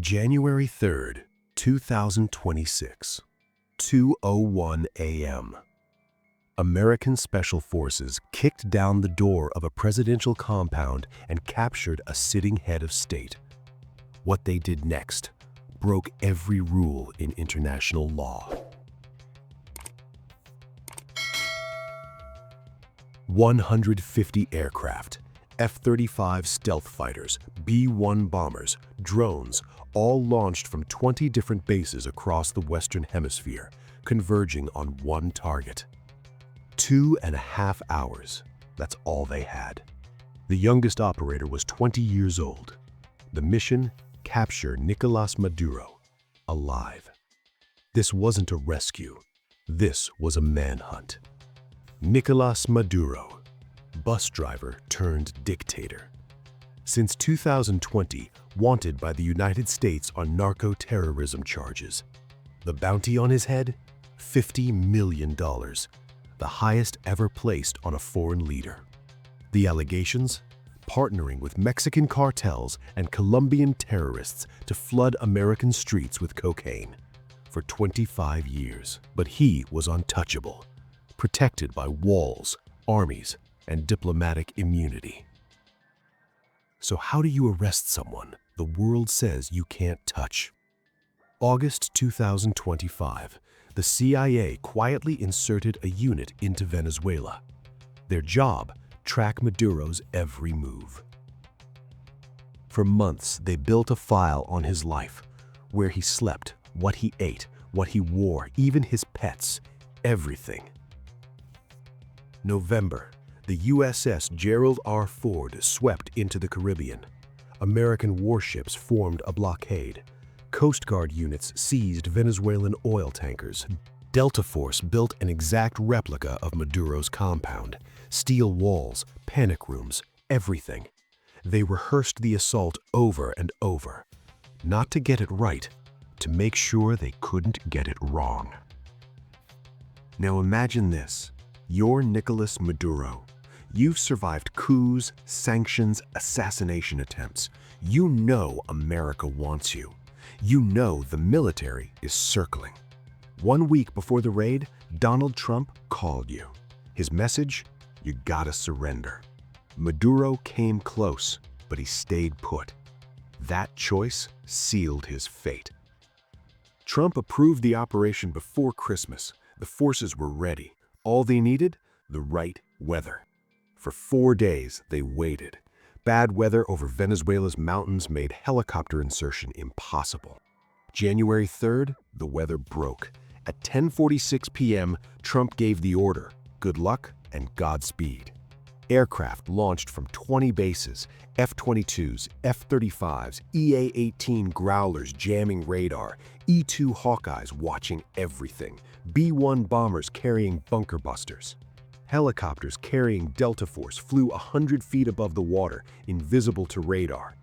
January 3rd, 2026, 2:01 a.m. American Special Forces kicked down the door of a presidential compound and captured a sitting head of state. What they did next broke every rule in international law. 150 aircraft, F-35 stealth fighters, B-1 bombers, drones, all launched from 20 different bases across the Western Hemisphere, converging on one target. 2.5 hours, that's all they had. The youngest operator was 20 years old. The mission: capture Nicolás Maduro, alive. This wasn't a rescue. This was a manhunt. Nicolás Maduro, bus driver turned dictator. Since 2020, wanted by the United States on narco-terrorism charges. The bounty on his head? $50 million, the highest ever placed on a foreign leader. The allegations? Partnering with Mexican cartels and Colombian terrorists to flood American streets with cocaine for 25 years. But he was untouchable, protected by walls, armies, and diplomatic immunity. So how do you arrest someone the world says you can't touch? August 2025, the CIA quietly inserted a unit into Venezuela. Their job: track Maduro's every move. For months, they built a file on his life, where he slept, what he ate, what he wore, even his pets, everything. November, the USS Gerald R. Ford swept into the Caribbean. American warships formed a blockade. Coast Guard units seized Venezuelan oil tankers. Delta Force built an exact replica of Maduro's compound. Steel walls, panic rooms, everything. They rehearsed the assault over and over. Not to get it right, to make sure they couldn't get it wrong. Now imagine this. You're Nicolás Maduro. You've survived coups, sanctions, assassination attempts. You know America wants you. You know the military is circling. 1 week before the raid, Donald Trump called you. His message: you gotta surrender. Maduro came close, but he stayed put. That choice sealed his fate. Trump approved the operation before Christmas. The forces were ready. All they needed? The right weather. For 4 days, they waited. Bad weather over Venezuela's mountains made helicopter insertion impossible. January 3rd, the weather broke. At 10:46 p.m., Trump gave the order: good luck and Godspeed. Aircraft launched from 20 bases, F-22s, F-35s, EA-18 Growlers jamming radar, E-2 Hawkeyes watching everything, B-1 bombers carrying bunker busters. Helicopters carrying Delta Force flew 100 feet above the water, invisible to radar.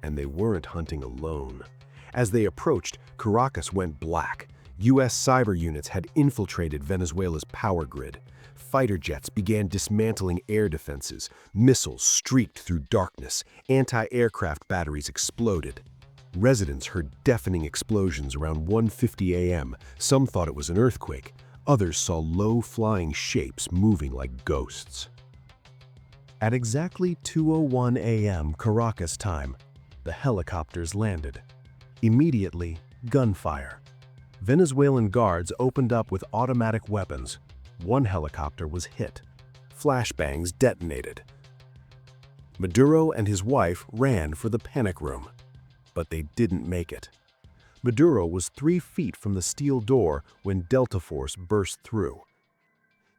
And they weren't hunting alone. As they approached, Caracas went black. U.S. cyber units had infiltrated Venezuela's power grid. Fighter jets began dismantling air defenses. Missiles streaked through darkness. Anti-aircraft batteries exploded. Residents heard deafening explosions around 1:50 a.m. Some thought it was an earthquake. Others saw low-flying shapes moving like ghosts. At exactly 2:01 a.m. Caracas time, the helicopters landed. Immediately, gunfire. Venezuelan guards opened up with automatic weapons. One helicopter was hit. Flashbangs detonated. Maduro and his wife ran for the panic room, but they didn't make it. Maduro was 3 feet from the steel door when Delta Force burst through.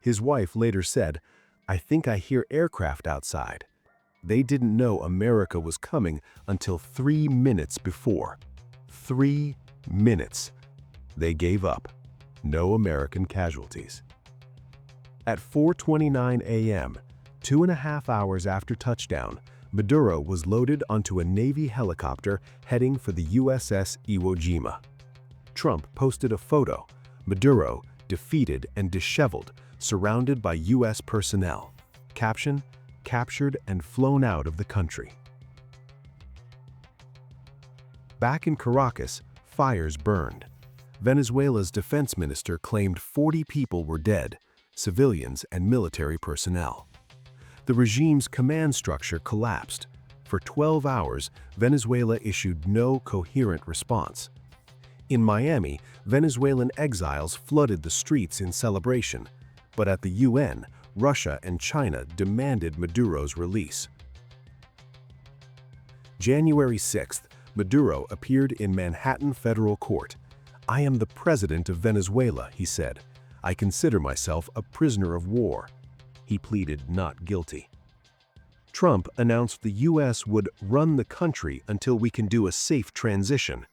His wife later said, "I think I hear aircraft outside." They didn't know America was coming until 3 minutes before. 3 minutes. They gave up. No American casualties. At 4:29 a.m., 2.5 hours after touchdown, Maduro was loaded onto a Navy helicopter heading for the USS Iwo Jima. Trump posted a photo: Maduro, defeated and disheveled, surrounded by U.S. personnel. Caption: captured and flown out of the country. Back in Caracas, fires burned. Venezuela's defense minister claimed 40 people were dead, civilians and military personnel. The regime's command structure collapsed. For 12 hours, Venezuela issued no coherent response. In Miami, Venezuelan exiles flooded the streets in celebration, but at the UN, Russia and China demanded Maduro's release. January 6th, Maduro appeared in Manhattan federal court. "I am the president of Venezuela," he said. "I consider myself a prisoner of war." He pleaded not guilty. Trump announced the U.S. would run the country until we can do a safe transition.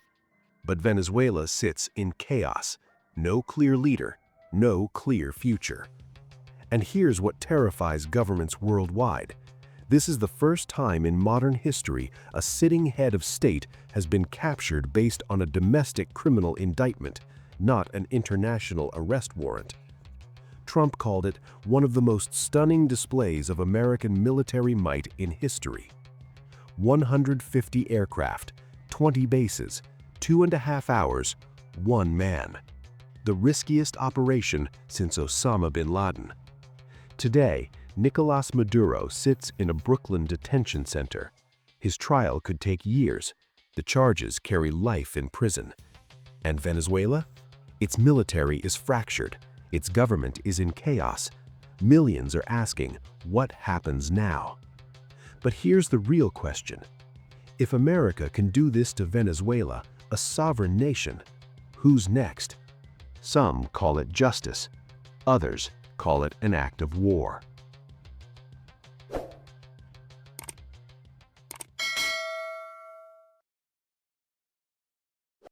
But Venezuela sits in chaos. No clear leader, no clear future. And here's what terrifies governments worldwide. This is the first time in modern history a sitting head of state has been captured based on a domestic criminal indictment, not an international arrest warrant. Trump called it one of the most stunning displays of American military might in history. 150 aircraft, 20 bases, 2.5 hours, one man. The riskiest operation since Osama bin Laden. Today, Nicolás Maduro sits in a Brooklyn detention center. His trial could take years. The charges carry life in prison. And Venezuela? Its military is fractured. Its government is in chaos. Millions are asking, what happens now? But here's the real question. If America can do this to Venezuela, a sovereign nation, who's next? Some call it justice. Others call it an act of war.